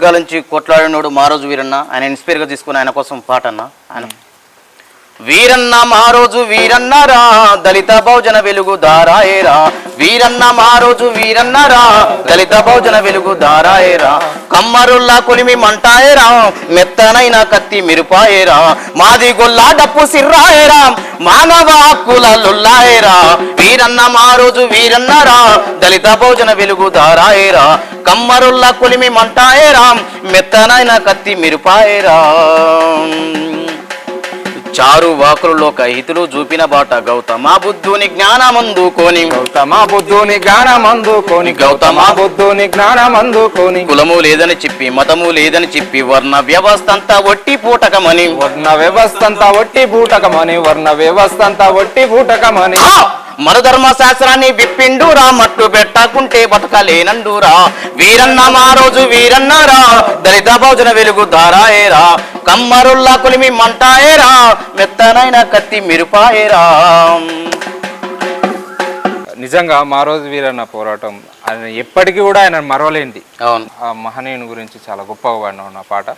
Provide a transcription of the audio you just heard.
వర్గాల నుంచి కొట్లాడినోడు మారోజు వీరన్న. ఆయన ఇన్స్పైర్గా తీసుకుని ఆయన కోసం పాట అన్న. ఆయన వీరన్న మారోజు వీరన్నరా దళిత బహుజన వెలుగు దారాయేరా. వీరన్న మారోజు వీరన్నరా దళిత బహుజన వెలుగు దారాయేరా. కమ్మరుల్లా కొలిమి మంటాయేరా మెత్తనైన కత్తి మిరుపాయేరా. మాది గొల్లా డప్పు సిర్రాయేరా మానవ హక్కుల లొల్లాయేరా. వీరన్న మారోజు వీరన్నరా దళిత బహుజన వెలుగు దారాయేరా. కమ్మరుల్లా కొలిమి మంటాయేరా మెత్తనైన కత్తి మిరుపాయేరా. చారు వాకులలో హితులు చూపిన బాట గౌతమ బుద్ధుని జ్ఞానమందుకోని. గౌతమ బుద్ధుని జ్ఞానమందుకోని. గౌతమ బుద్ధుని జ్ఞానమందుకోని. కులము లేదని చెప్పి మతము లేదని చెప్పి వర్ణ వ్యవస్థ అంతా ఒట్టి పూటకమని. వర్ణ వ్యవస్థ అంతా ఒట్టి పూటకమని. వర్ణ వ్యవస్థ అంతా ఒట్టి పూటకమని. మన ధర్మ శాస్త్రాన్ని విప్పిండురా మట్టు పెట్టకుంటే బతకలేనండురా. వీరన్న మారోజు వీరన్నరా దళిత బహుజన వెలుగు దారాయేరా. కమ్మరుల్లా కొలిమి మంటాయేరా మెత్తనైన కత్తి మిరుపాయేరా. నిజంగా మారోజు వీరన్న పోరాటం ఆయన ఎప్పటికీ కూడా ఆయన మరవలేంది. అవును. ఆ మహనీయుని గురించి చాలా గొప్పగా పాడినావు నా పాట.